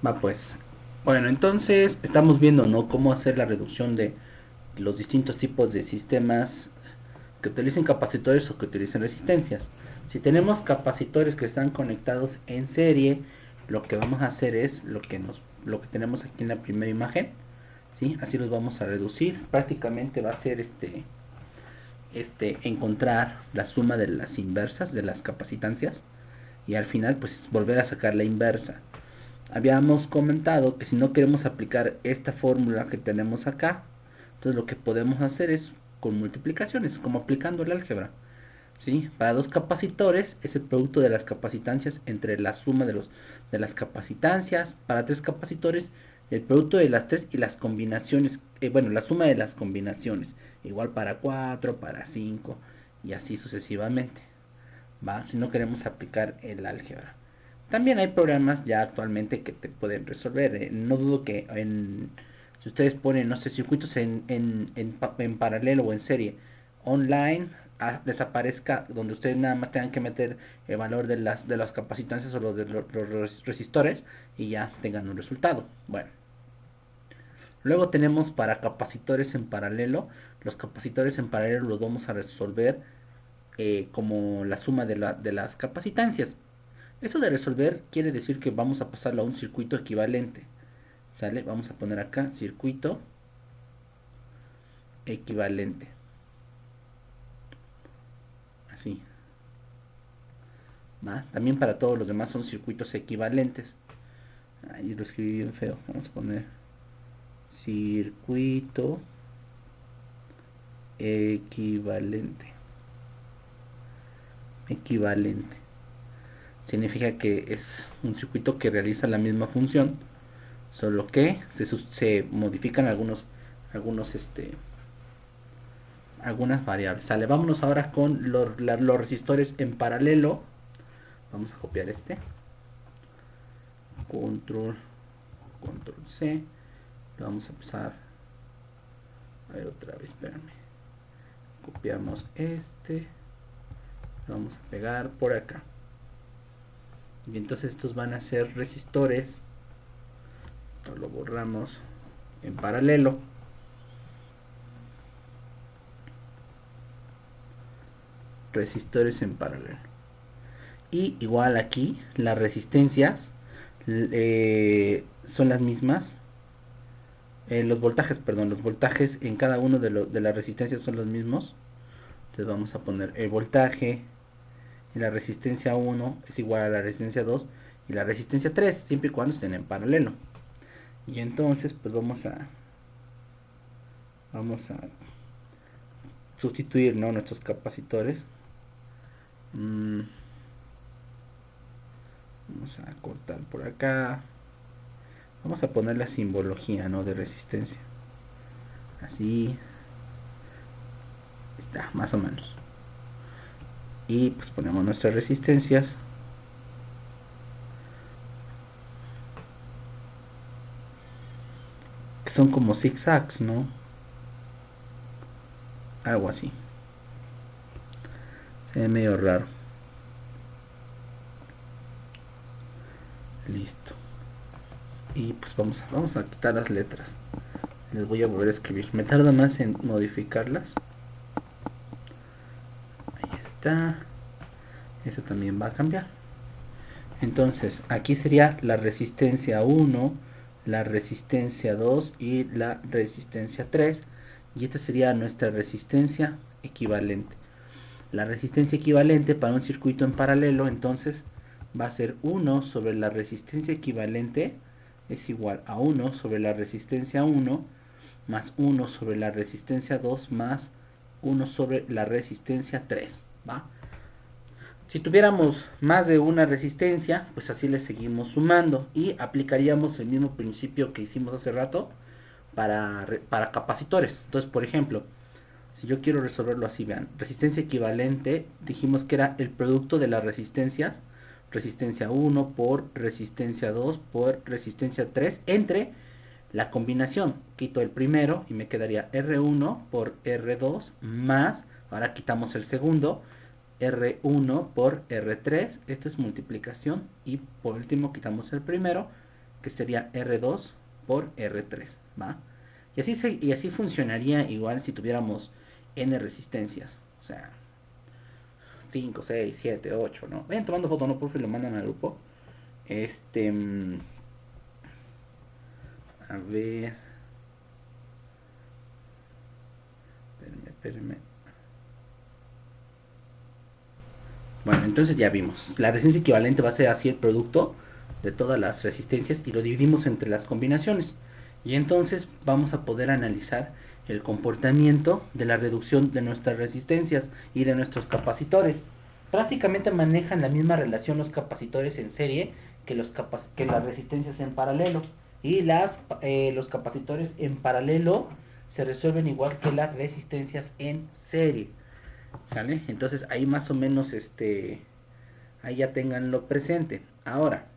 Va pues. Bueno, entonces estamos viendo, ¿no? Cómo hacer la reducción de los distintos tipos de sistemas que utilicen capacitores o que utilicen resistencias. Si tenemos capacitores que están conectados en serie, lo que vamos a hacer es lo que tenemos aquí en la primera imagen, ¿sí? Así los vamos a reducir. Prácticamente va a ser encontrar la suma de las inversas de las capacitancias y al final pues volver a sacar la inversa. Habíamos comentado que si no queremos aplicar esta fórmula que tenemos acá, entonces lo que podemos hacer es con multiplicaciones, como aplicando el álgebra. ¿Sí? Para dos capacitores es el producto de las capacitancias entre la suma de las capacitancias. Para tres capacitores, el producto de las tres y las combinaciones, bueno, la suma de las combinaciones. Igual para 4 para 5 y así sucesivamente. ¿Va? Si no queremos aplicar el álgebra. También hay programas ya actualmente que te pueden resolver. No dudo que si ustedes ponen, no sé, circuitos en paralelo o en serie online, desaparezca donde ustedes nada más tengan que meter el valor de las capacitancias o los resistores y ya tengan un resultado. Bueno, luego tenemos para capacitores en paralelo. Los capacitores en paralelo los vamos a resolver como la suma de las capacitancias. Eso de resolver quiere decir que vamos a pasarlo a un circuito equivalente. ¿Sale? Vamos a poner acá circuito equivalente. Así. ¿Va? También para todos los demás son circuitos equivalentes. Ahí lo escribí bien feo. Vamos a poner circuito equivalente. Equivalente. Significa que es un circuito que realiza la misma función, solo que se modifican algunas variables. Sale, vámonos ahora con los resistores en paralelo. Vamos a copiar control control C. Lo vamos a pasar a ver otra vez, espérame. Copiamos lo vamos a pegar por acá. Y entonces estos van a ser resistores. Esto lo borramos en paralelo. Resistores en paralelo. Y igual aquí las resistencias son las mismas. Los voltajes en cada uno de las resistencias son los mismos. Entonces vamos a poner el voltaje y la resistencia 1 es igual a la resistencia 2 y la resistencia 3, siempre y cuando estén en paralelo. Y entonces pues vamos a sustituir, ¿no?, nuestros capacitores. Vamos a cortar por acá. Vamos a poner la simbología, ¿no?, de resistencia. Así está, más o menos. Y pues ponemos nuestras resistencias. Que son como zigzags, ¿no? Algo así. Se ve medio raro. Listo. Y pues vamos a quitar las letras. Les voy a volver a escribir. Me tarda más en modificarlas. Ahí está. Eso también va a cambiar. Entonces, aquí sería la resistencia 1, la resistencia 2 y la resistencia 3. Y esta sería nuestra resistencia equivalente. La resistencia equivalente para un circuito en paralelo, entonces, va a ser 1 sobre la resistencia equivalente es igual a 1 sobre la resistencia 1 más 1 sobre la resistencia 2 más 1 sobre la resistencia 3. ¿Va? Si tuviéramos más de una resistencia, pues así le seguimos sumando y aplicaríamos el mismo principio que hicimos hace rato para capacitores. Entonces, por ejemplo, si yo quiero resolverlo así, vean, resistencia equivalente, dijimos que era el producto de las resistencias, resistencia 1 por resistencia 2 por resistencia 3 entre la combinación. Quito el primero y me quedaría R1 por R2 más, ahora quitamos el segundo, R1 por R3, esto es multiplicación y por último quitamos el primero que sería R2 por R3, ¿va? Y así funcionaría igual si tuviéramos N resistencias, o sea, 5 6 7 8, ¿no? Vayan tomando foto, no, por favor, lo mandan al grupo. Este, a ver, espérenme. Bueno, entonces ya vimos. La resistencia equivalente va a ser así el producto de todas las resistencias y lo dividimos entre las combinaciones. Y entonces vamos a poder analizar el comportamiento de la reducción de nuestras resistencias y de nuestros capacitores. Prácticamente manejan la misma relación los capacitores en serie que las resistencias en paralelo. Y los capacitores en paralelo se resuelven igual que las resistencias en serie. ¿Sale? Entonces ahí más o menos ahí ya tenganlo presente. Ahora,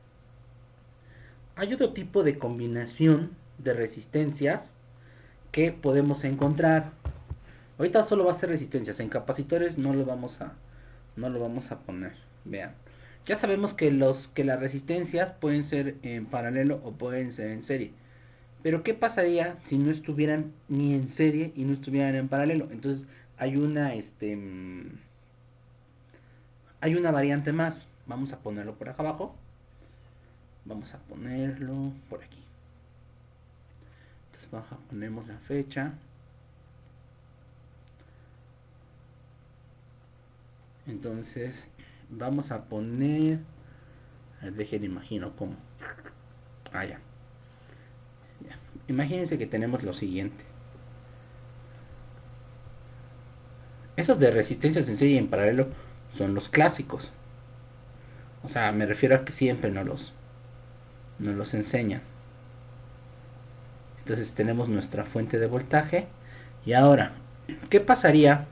hay otro tipo de combinación de resistencias que podemos encontrar. Ahorita solo va a ser resistencias, en capacitores no lo vamos a poner. Vean. Ya sabemos que las resistencias pueden ser en paralelo o pueden ser en serie. Pero ¿qué pasaría si no estuvieran ni en serie y no estuvieran en paralelo? Entonces hay hay una variante más. Vamos a ponerlo por acá abajo. Vamos a ponerlo por aquí. Entonces ponemos la fecha. Entonces vamos a poner... A ver, dejen, imagino cómo. Ah, ya. Imagínense que tenemos lo siguiente. Esos de resistencias en serie y en paralelo son los clásicos. O sea, me refiero a que siempre nos los enseñan. Entonces tenemos nuestra fuente de voltaje. Y ahora, ¿qué pasaría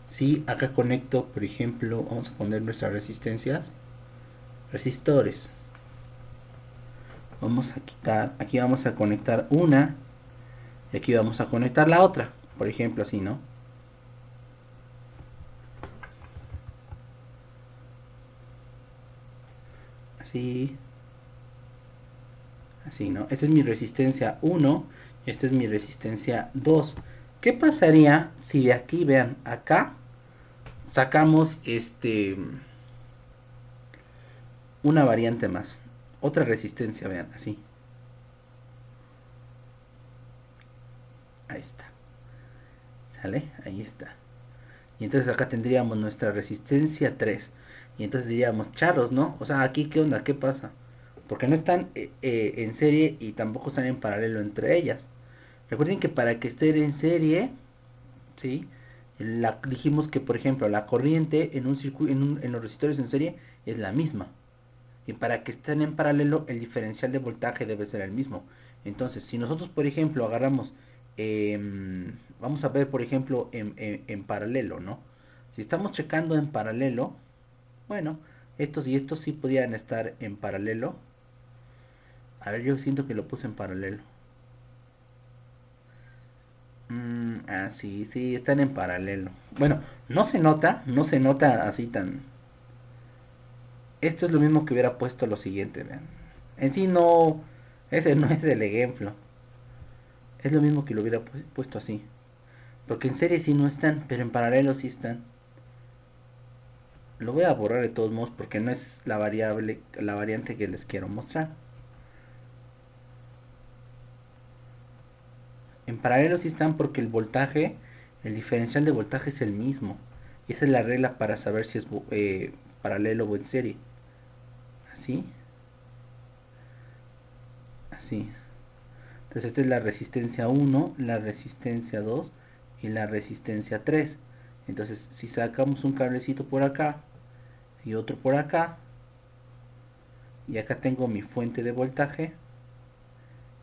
si acá conecto, por ejemplo, vamos a poner nuestras resistencias, resistores? Vamos a quitar, aquí vamos a conectar una y aquí vamos a conectar la otra, por ejemplo, así, ¿no? Así, así, ¿no? Esta es mi resistencia 1 y esta es mi resistencia 2. ¿Qué pasaría si de aquí, vean, acá sacamos una variante más? Otra resistencia, vean, así. Ahí está. ¿Sale? Ahí está. Y entonces acá tendríamos nuestra resistencia 3. Y entonces diríamos, charros, ¿no? O sea, aquí, ¿qué onda? ¿Qué pasa? Porque no están en serie y tampoco están en paralelo entre ellas. Recuerden que para que estén en serie, ¿sí? Dijimos que, por ejemplo, la corriente en un circuito, en los resistores en serie es la misma. Y para que estén en paralelo, el diferencial de voltaje debe ser el mismo. Entonces, si nosotros, por ejemplo, agarramos, vamos a ver, por ejemplo, en paralelo, ¿no? Si estamos checando en paralelo, bueno, estos y estos sí podían estar en paralelo. A ver, yo siento que lo puse en paralelo. Sí, sí, están en paralelo. Bueno, no se nota así tan... Esto es lo mismo que hubiera puesto lo siguiente, vean. En sí no, ese no es el ejemplo. Es lo mismo que lo hubiera puesto así. Porque en serie sí no están, pero en paralelo sí están. Lo voy a borrar de todos modos porque no es la variante que les quiero mostrar. En paralelo sí están porque el diferencial de voltaje es el mismo. Y esa es la regla para saber si es paralelo o en serie. Así, así. Entonces esta es la resistencia 1, la resistencia 2 y la resistencia 3. Entonces si sacamos un cablecito por acá y otro por acá, y acá tengo mi fuente de voltaje,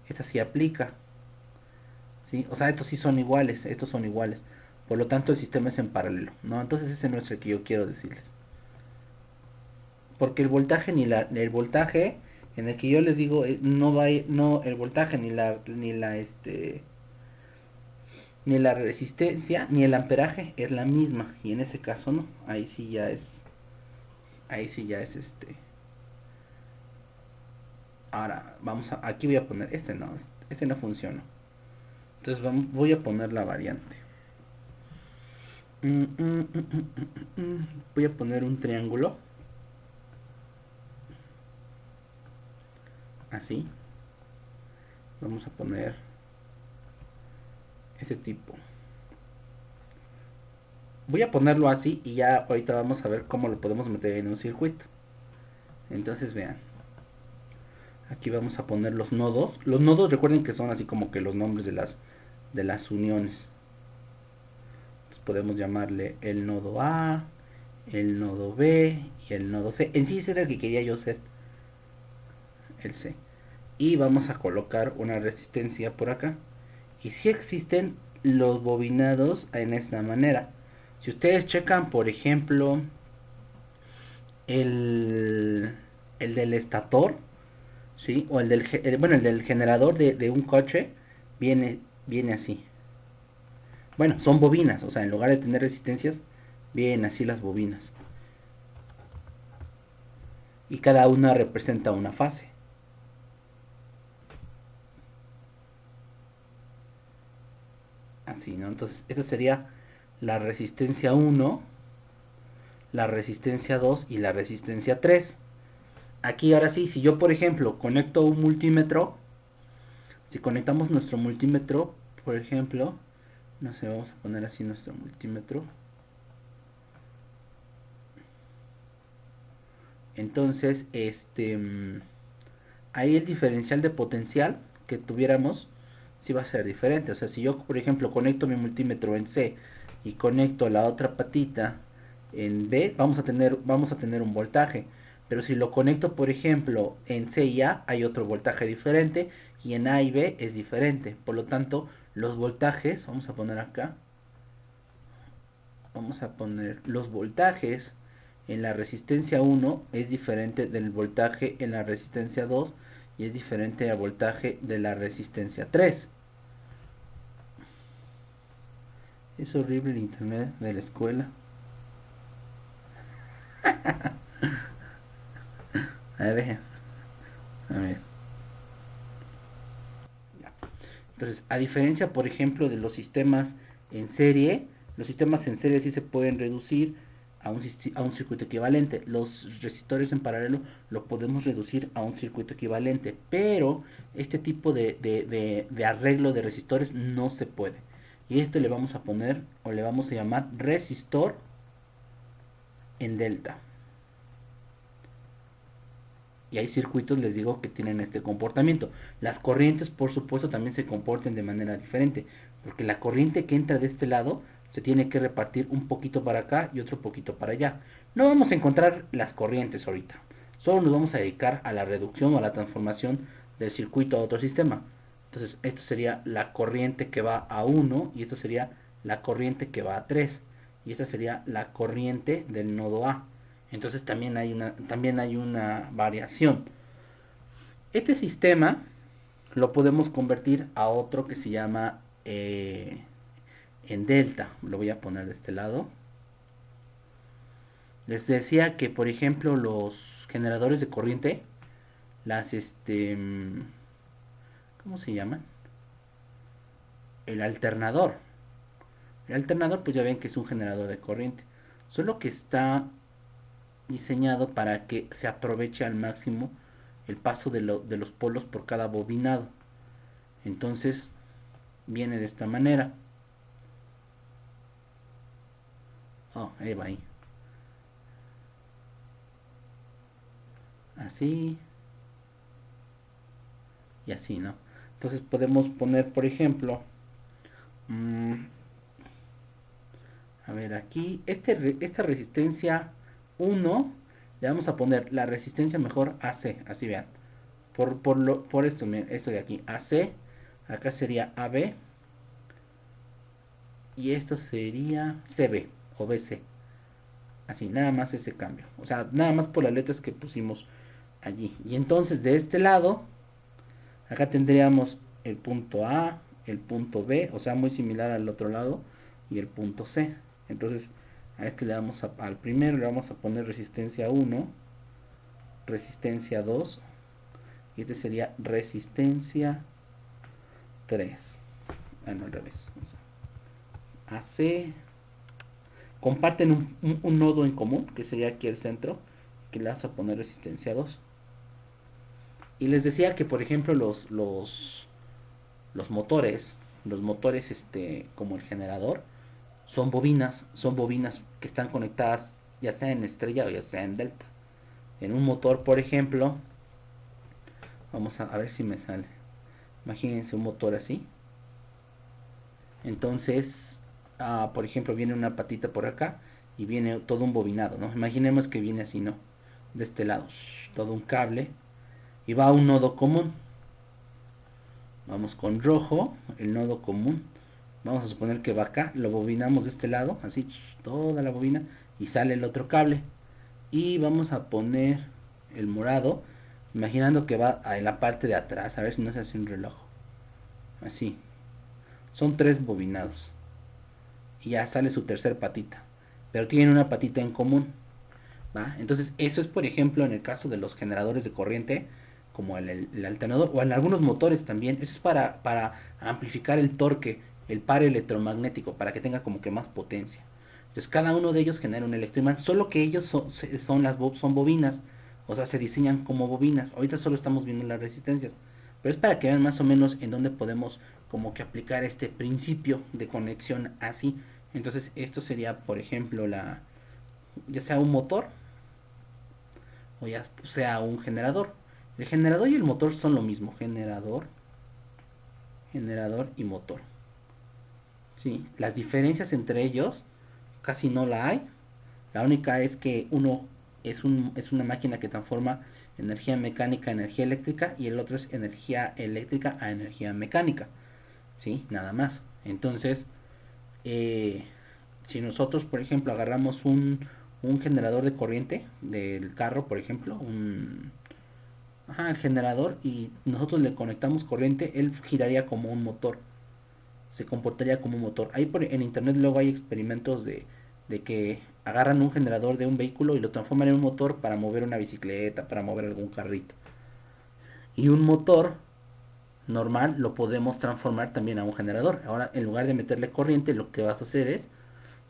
esta sí aplica, ¿sí? O sea, estos sí son iguales, estos son iguales. Por lo tanto el sistema es en paralelo, ¿no? Entonces ese no es el que yo quiero decirles. Porque el voltaje en el que yo les digo no va no el voltaje ni la resistencia ni el amperaje es la misma, y en ese caso no, ahí sí ya es Ahora, aquí voy a poner, este no funciona. Entonces voy a poner la variante. Voy a poner un triángulo. Así. Vamos a poner este tipo. Voy a ponerlo así y ya ahorita vamos a ver cómo lo podemos meter en un circuito. Entonces vean. Aquí vamos a poner los nodos. Los nodos recuerden que son así como que los nombres de las uniones. Entonces podemos llamarle el nodo A, el nodo B y el nodo C. En sí ese era el que quería yo hacer. El C. Y vamos a colocar una resistencia por acá. Y si existen los bobinados en esta manera. Si ustedes checan, por ejemplo, el, el del estator, ¿sí? O el del generador de un coche, viene así. Bueno, son bobinas, o sea, en lugar de tener resistencias, vienen así las bobinas. Y cada una representa una fase. Así, ¿no? Entonces, esta sería la resistencia 1, la resistencia 2 y la resistencia 3. Aquí ahora sí, si yo por ejemplo conecto un multímetro, si conectamos nuestro multímetro, por ejemplo, no sé, vamos a poner así nuestro multímetro. Entonces, ahí el diferencial de potencial que tuviéramos sí va a ser diferente. O sea, si yo, por ejemplo, conecto mi multímetro en C y conecto la otra patita en B, vamos a tener un voltaje. Pero si lo conecto, por ejemplo, en C y A, hay otro voltaje diferente y en A y B es diferente. Por lo tanto, los voltajes, vamos a poner acá, vamos a poner los voltajes en la resistencia 1 es diferente del voltaje en la resistencia 2 y es diferente al voltaje de la resistencia 3. Es horrible el internet de la escuela. A ver, a ver. Entonces, a diferencia, por ejemplo, de los sistemas en serie, los sistemas en serie sí se pueden reducir a un circuito equivalente. Los resistores en paralelo lo podemos reducir a un circuito equivalente, pero este tipo de arreglo de resistores no se puede. Y esto le vamos a poner o le vamos a llamar resistor en delta. Y hay circuitos, les digo, que tienen este comportamiento. Las corrientes, por supuesto, también se comportan de manera diferente, porque la corriente que entra de este lado se tiene que repartir un poquito para acá y otro poquito para allá. No vamos a encontrar las corrientes ahorita, solo nos vamos a dedicar a la reducción o a la transformación del circuito a otro sistema. Entonces, esto sería la corriente que va a 1 y esto sería la corriente que va a 3 y esta sería la corriente del nodo A. Entonces también hay una variación. Este sistema lo podemos convertir a otro que se llama en delta. Lo voy a poner de este lado. Les decía que, por ejemplo, los generadores de corriente, las ¿cómo se llaman? El alternador. El alternador, pues ya ven que es un generador de corriente. Solo que está diseñado para que se aproveche al máximo el paso de los polos por cada bobinado. Entonces viene de esta manera. Oh, ahí va ahí. Así y así, ¿no? Entonces podemos poner, por ejemplo, mmm, a ver aquí, esta resistencia 1, le vamos a poner la resistencia mejor AC, así vean. Por esto, miren, esto de aquí, AC, acá sería AB y esto sería CB o BC. Así, nada más ese cambio. O sea, nada más por las letras que pusimos allí. Y entonces de este lado, acá tendríamos el punto A, el punto B, o sea, muy similar al otro lado, y el punto C. Entonces, a este al primero le vamos a poner resistencia 1, resistencia 2, y este sería resistencia 3. Bueno, al revés. AC. Comparten un nodo en común, que sería aquí el centro, que le vamos a poner resistencia 2. Y les decía que, por ejemplo, los motores como el generador, son bobinas que están conectadas ya sea en estrella o ya sea en delta. En un motor, por ejemplo, vamos a ver si me sale. Imagínense un motor así. Entonces, por ejemplo, viene una patita por acá y viene todo un bobinado, ¿no? Imaginemos que viene así, ¿no? De este lado, todo un cable y va a un nodo común. Vamos con rojo, el nodo común. Vamos a suponer que va acá, lo bobinamos de este lado, así, toda la bobina, y sale el otro cable. Y vamos a poner el morado, imaginando que va en la parte de atrás, a ver si no se hace un reloj. Así. Son 3 bobinados. Y ya sale su tercer patita. Pero tienen una patita en común. ¿Va? Entonces, eso es, por ejemplo, en el caso de los generadores de corriente, como el alternador, o en algunos motores también. Eso es para amplificar el torque, el par electromagnético, para que tenga como que más potencia. Entonces, cada uno de ellos genera un electroimán, solo que ellos son bobinas, o sea, se diseñan como bobinas. Ahorita solo estamos viendo las resistencias, pero es para que vean más o menos en dónde podemos como que aplicar este principio de conexión así. Entonces, esto sería, por ejemplo, ya sea un motor o ya sea un generador. El generador y el motor son lo mismo, generador y motor. Sí, las diferencias entre ellos casi no la hay. La única es que uno es una máquina que transforma energía mecánica a energía eléctrica y el otro es energía eléctrica a energía mecánica. ¿Sí? Nada más. Entonces, eh, si nosotros, por ejemplo, agarramos un generador de corriente del carro, por ejemplo, el generador, y nosotros le conectamos corriente, él giraría como un motor, se comportaría como un motor. Ahí en internet luego hay experimentos de que agarran un generador de un vehículo y lo transforman en un motor para mover una bicicleta, para mover algún carrito. Y un motor normal lo podemos transformar también a un generador. Ahora, en lugar de meterle corriente, lo que vas a hacer es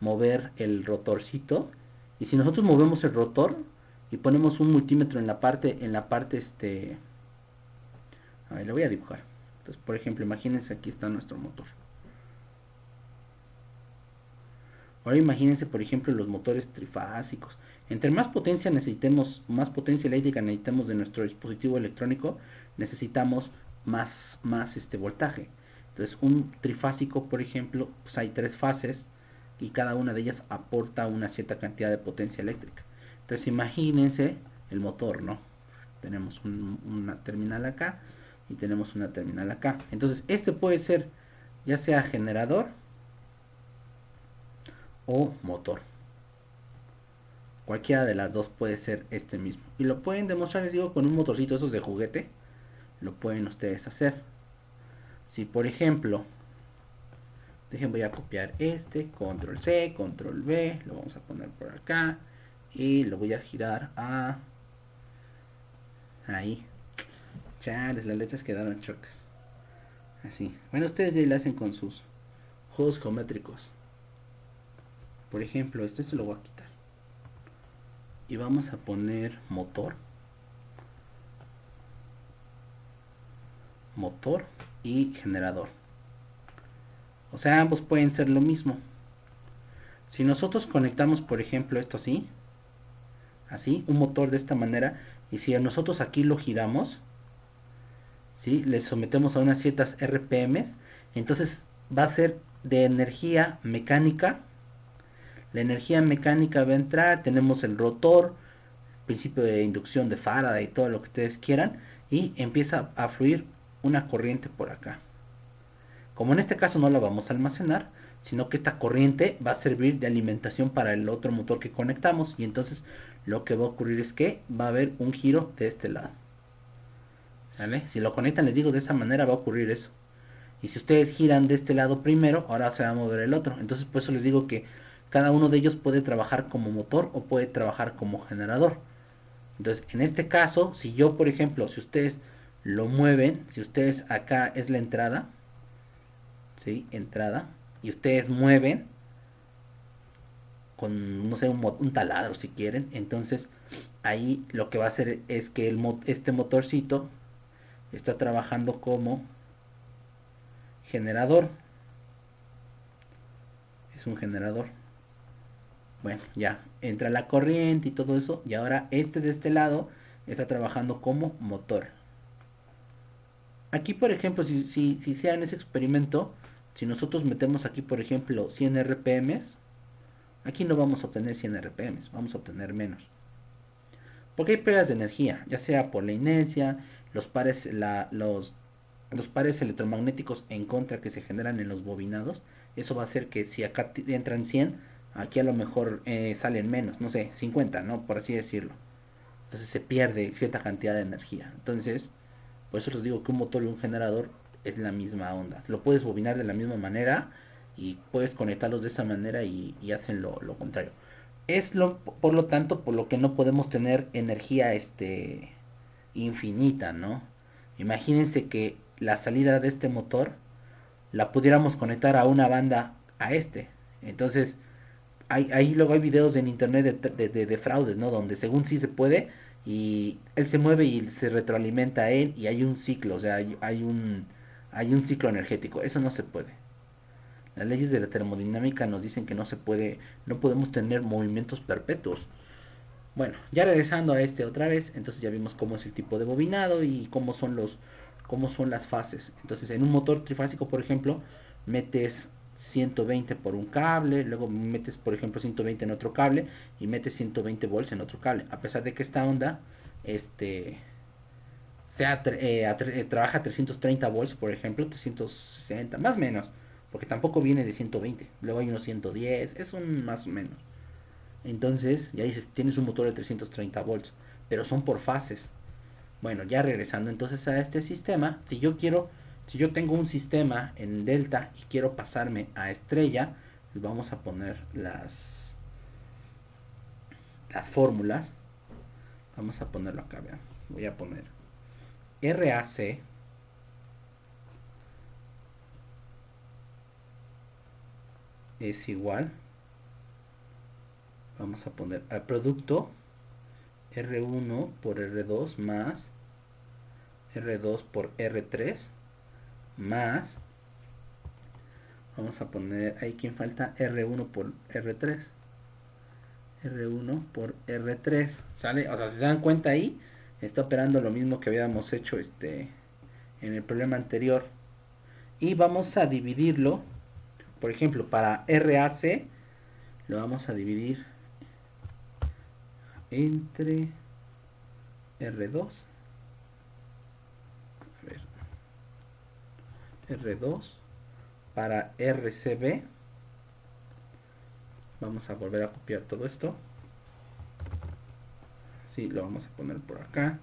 mover el rotorcito. Y si nosotros movemos el rotor y ponemos un multímetro en la parte. A ver, le voy a dibujar. Entonces, por ejemplo, imagínense, aquí está nuestro motor. Ahora imagínense, por ejemplo, los motores trifásicos. Entre más potencia necesitemos, más potencia eléctrica necesitemos de nuestro dispositivo electrónico, necesitamos más voltaje. Entonces, un trifásico, por ejemplo, pues hay 3 fases y cada una de ellas aporta una cierta cantidad de potencia eléctrica. Entonces, imagínense el motor, ¿no? Tenemos una terminal acá y tenemos una terminal acá. Entonces, este puede ser ya sea generador o motor. Cualquiera de las dos puede ser este mismo. Y lo pueden demostrar, les digo, con un motorcito esos de juguete. Lo pueden ustedes hacer. Si por ejemplo, voy a copiar control C, control V, lo vamos a poner por acá. Y lo voy a girar a ahí. Chales, las letras quedaron chocas. Así. Bueno, ustedes ya lo hacen con sus juegos geométricos. Por ejemplo, esto se lo voy a quitar. Y vamos a poner motor y generador. O sea, ambos pueden ser lo mismo. Si nosotros conectamos, por ejemplo, esto así, un motor de esta manera, y si nosotros aquí lo giramos, ¿sí? Le sometemos a unas ciertas RPMs, entonces va a ser de energía mecánica. La energía mecánica va a entrar, tenemos el rotor, principio de inducción de Faraday y todo lo que ustedes quieran, y empieza a fluir una corriente por acá. Como en este caso no la vamos a almacenar, sino que esta corriente va a servir de alimentación para el otro motor que conectamos, y entonces lo que va a ocurrir es que va a haber un giro de este lado. ¿Sale? Si lo conectan, les digo, de esa manera va a ocurrir eso. Y si ustedes giran de este lado primero, ahora se va a mover el otro. Entonces por eso les digo que cada uno de ellos puede trabajar como motor o puede trabajar como generador. Entonces, en este caso, si yo, por ejemplo, si ustedes lo mueven. Si ustedes acá es la entrada, ¿sí? Entrada, y ustedes mueven con, no sé, un taladro si quieren, entonces ahí lo que va a hacer es que este motorcito está trabajando como generador. Es un generador. Bueno, ya entra la corriente y todo eso, y ahora este de este lado está trabajando como motor. Aquí, por ejemplo, si hicieran ese experimento, si nosotros metemos aquí, por ejemplo, 100 RPM, aquí no vamos a obtener 100 RPM, vamos a obtener menos. Porque hay pérdidas de energía, ya sea por la inercia, los pares, los pares electromagnéticos en contra que se generan en los bobinados. Eso va a hacer que si acá entran 100, aquí a lo mejor salen menos, no sé, 50, ¿no? Por así decirlo. Entonces se pierde cierta cantidad de energía. Entonces, por eso les digo que un motor y un generador es la misma onda. Lo puedes bobinar de la misma manera y puedes conectarlos de esa manera y hacen lo contrario. Es por lo tanto por lo que no podemos tener energía infinita, ¿no? Imagínense que la salida de este motor la pudiéramos conectar a una banda a este. Entonces, ahí luego hay videos en internet de fraudes, ¿no? Donde según sí se puede y él se mueve y se retroalimenta a él y hay un ciclo, o sea, hay un ciclo energético. Eso no se puede. Las leyes de la termodinámica nos dicen que no se puede, no podemos tener movimientos perpetuos. Bueno, ya regresando a este otra vez, entonces ya vimos cómo es el tipo de bobinado y cómo son las fases. Entonces, en un motor trifásico, por ejemplo, metes 120 por un cable, luego metes, por ejemplo, 120 en otro cable y metes 120 volts en otro cable. A pesar de que esta onda, este, trabaja a 330 volts, por ejemplo, 360, más o menos, porque tampoco viene de 120. Luego hay unos 110, es un más o menos. Entonces, ya dices, tienes un motor de 330 volts, pero son por fases. Bueno, ya regresando entonces a este sistema, si yo tengo un sistema en delta y quiero pasarme a estrella, vamos a poner las fórmulas. Vamos a ponerlo acá, vean. Voy a poner RAC es igual, vamos a poner al producto R1 por R2 más R2 por R3 más, vamos a poner ahí quien falta, R1 por R3. R1 por R3, ¿sale? O sea, si se dan cuenta ahí, está operando lo mismo que habíamos hecho en el problema anterior. Y vamos a dividirlo, por ejemplo, para RAC, lo vamos a dividir entre R2. A ver, R2 para RCB. Vamos a volver a copiar todo esto. Sí, lo vamos a poner por acá.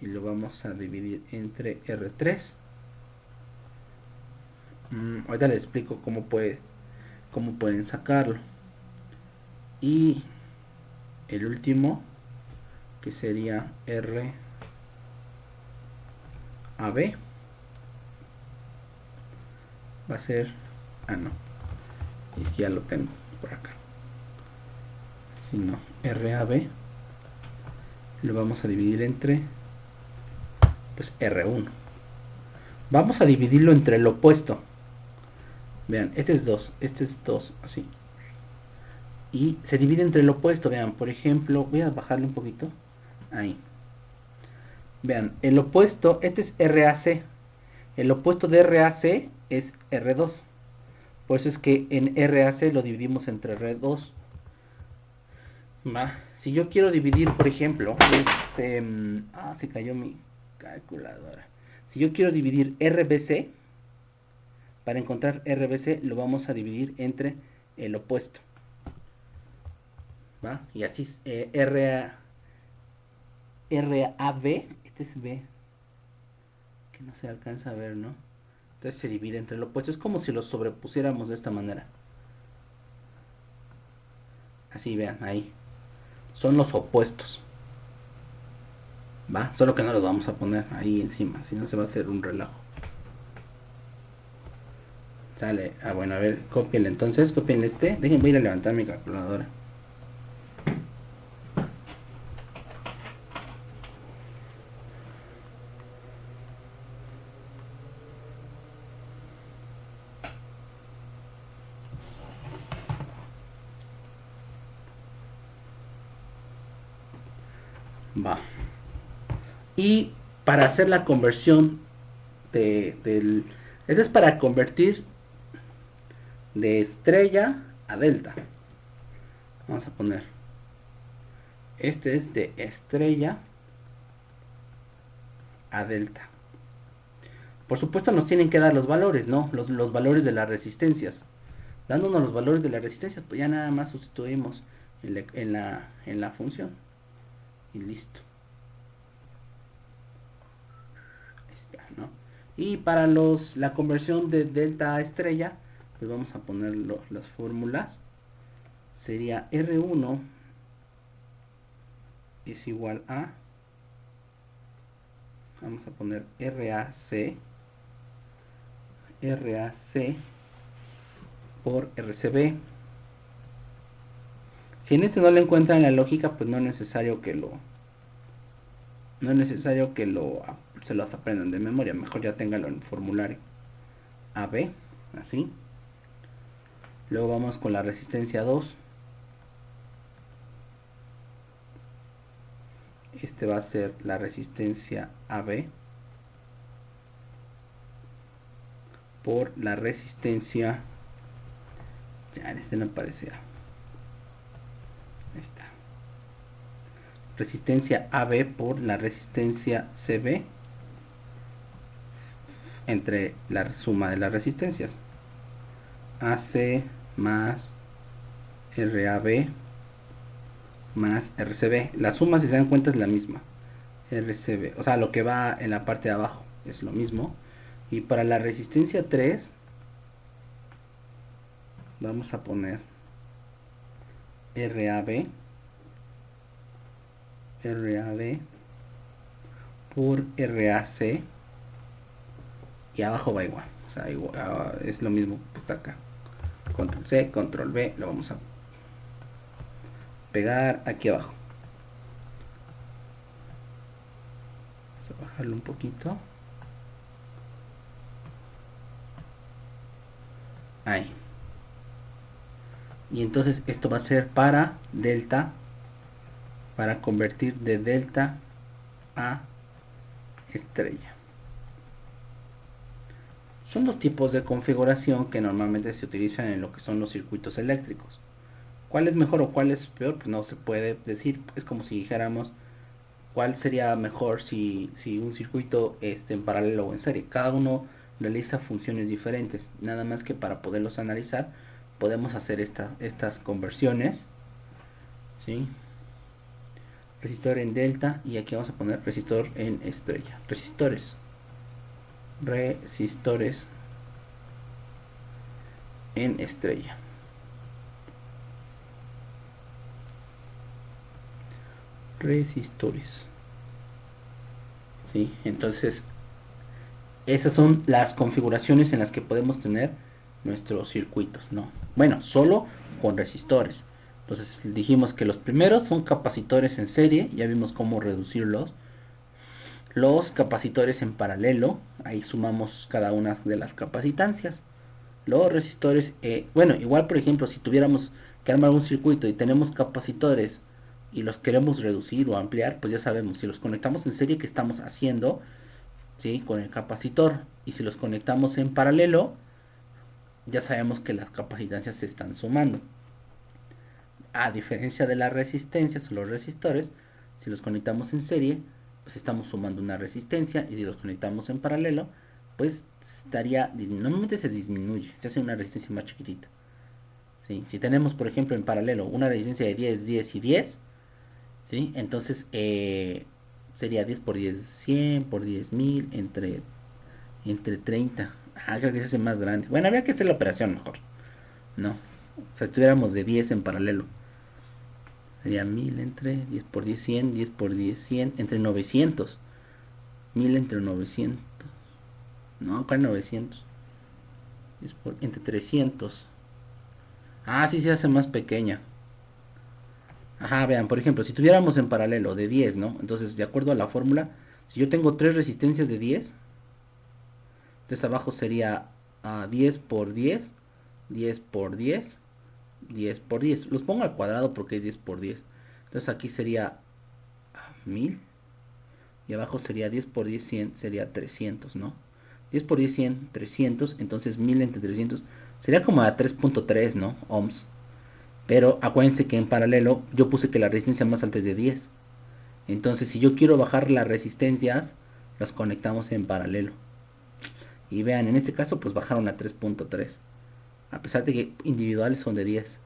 Y lo vamos a dividir entre R3. Ahorita les explico cómo pueden sacarlo. Y el último, que sería RAB, va a ser, no, y ya lo tengo por acá. Si no, RAB lo vamos a dividir entre, pues, R1. Vamos a dividirlo entre el opuesto. Vean, este es 2, así. Y se divide entre el opuesto, vean, por ejemplo, voy a bajarle un poquito. Ahí. Vean, el opuesto, este es RAC. El opuesto de RAC es R2. Por eso es que en RAC lo dividimos entre R2. ¿Va? Si yo quiero dividir, por ejemplo, se cayó mi calculadora. Si yo quiero dividir RBC, para encontrar RBC lo vamos a dividir entre el opuesto. ¿Va? Y así RAB, este es B, que no se alcanza a ver, ¿no? Entonces se divide entre el opuesto. Es como si lo sobrepusiéramos de esta manera. Así, vean, ahí. Son los opuestos. Va, solo que no los vamos a poner ahí encima, si no se va a hacer un relajo. Sale, bueno, a ver, copienle entonces, copienle este. Déjenme ir a levantar mi calculadora. Va. Y para hacer la conversión del... Esto es para convertir de estrella a delta. Vamos a poner. Este es de estrella a delta. Por supuesto nos tienen que dar los valores, ¿no? Los valores de las resistencias. Dándonos los valores de las resistencias, pues ya nada más sustituimos en la función. Y listo. Ahí está, ¿no? Y para la conversión de delta a estrella, pues vamos a poner las fórmulas. Sería R1 es igual a, vamos a poner RAC por RCB. Si en este no le encuentran la lógica, pues no es necesario que se los aprendan de memoria, mejor ya ténganlo en el formulario. AB, así. Luego vamos con la resistencia 2. Este va a ser la resistencia AB por la resistencia, ya en este no aparecerá, esta resistencia AB por la resistencia CB entre la suma de las resistencias AC más RAB más RCB. La suma, si se dan cuenta, es la misma. RCB, o sea, lo que va en la parte de abajo es lo mismo. Y para la resistencia 3 vamos a poner RAB por RAC y abajo va igual, o sea, igual, es lo mismo que está acá. Control C, control V, lo vamos a pegar aquí abajo. Vamos a bajarlo un poquito. Ahí. Y entonces esto va a ser para delta, para convertir de delta a estrella. Son los tipos de configuración que normalmente se utilizan en lo que son los circuitos eléctricos. ¿Cuál es mejor o cuál es peor? Pues no se puede decir. Es como si dijéramos cuál sería mejor si un circuito en paralelo o en serie. Cada uno realiza funciones diferentes. Nada más que para poderlos analizar podemos hacer estas conversiones. ¿Sí? Resistor en delta y aquí vamos a poner resistor en estrella. Resistores en estrella. Resistores. ¿Sí? Entonces, esas son las configuraciones en las que podemos tener nuestros circuitos, ¿no? Bueno, solo con resistores. Entonces dijimos que los primeros son capacitores en serie, ya vimos cómo reducirlos. Los capacitores en paralelo, ahí sumamos cada una de las capacitancias. Los resistores, bueno, igual por ejemplo, si tuviéramos que armar un circuito y tenemos capacitores y los queremos reducir o ampliar, pues ya sabemos, si los conectamos en serie, ¿qué estamos haciendo? ¿Sí? Con el capacitor. Y si los conectamos en paralelo, ya sabemos que las capacitancias se están sumando. A diferencia de las resistencias o los resistores, si los conectamos en serie, pues estamos sumando una resistencia, y si los conectamos en paralelo, pues normalmente se disminuye, se hace una resistencia más chiquitita. ¿Sí? Si tenemos, por ejemplo, en paralelo una resistencia de 10, 10 y 10, ¿sí? Entonces sería 10 por 10, 100 por 10.000 entre 30. Creo que se hace más grande. Bueno, habría que hacer la operación mejor, ¿no? O sea, si tuviéramos de 10 en paralelo, Sería 1000 entre 10 por 10, 100, 10 por 10, 100, entre 900. 1000 entre 900. No, ¿cuál 900? 10 por, entre 300. Ah, sí se hace más pequeña. Ajá, vean, por ejemplo, si tuviéramos en paralelo de 10, ¿no? Entonces, de acuerdo a la fórmula, si yo tengo tres resistencias de 10, entonces abajo sería 10 por 10, 10 por 10, 10 por 10. Los pongo al cuadrado porque es 10 por 10. Entonces aquí sería 1000 y abajo sería 10 por 10, 100, sería 300, ¿no? 10 por 10, 100, 300, entonces 1000 entre 300 sería como a 3.3, ¿no? Ohms. Pero acuérdense que en paralelo yo puse que la resistencia más alta es de 10. Entonces si yo quiero bajar las resistencias, las conectamos en paralelo. Y vean, en este caso pues bajaron a 3.3. A pesar de que individuales son de 10.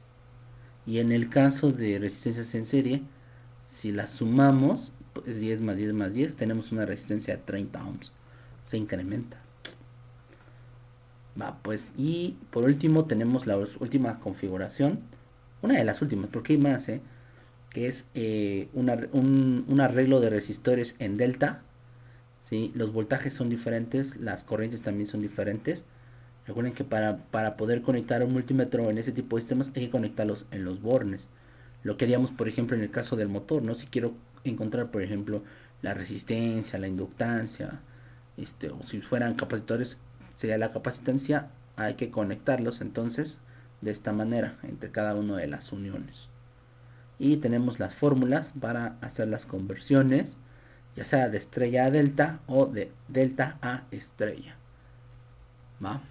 Y en el caso de resistencias en serie, si las sumamos, pues 10 más 10 más 10, tenemos una resistencia de 30 ohms. Se incrementa. Va, pues, y por último tenemos la última configuración. Una de las últimas, porque hay más, que es un arreglo de resistores en delta. ¿Sí? Los voltajes son diferentes, las corrientes también son diferentes. Recuerden que para poder conectar un multímetro en ese tipo de sistemas hay que conectarlos en los bornes. Lo que haríamos, por ejemplo, en el caso del motor, ¿no? Si quiero encontrar, por ejemplo, la resistencia, la inductancia, o si fueran capacitores, sería la capacitancia, hay que conectarlos entonces de esta manera entre cada una de las uniones. Y tenemos las fórmulas para hacer las conversiones, ya sea de estrella a delta o de delta a estrella. ¿Va?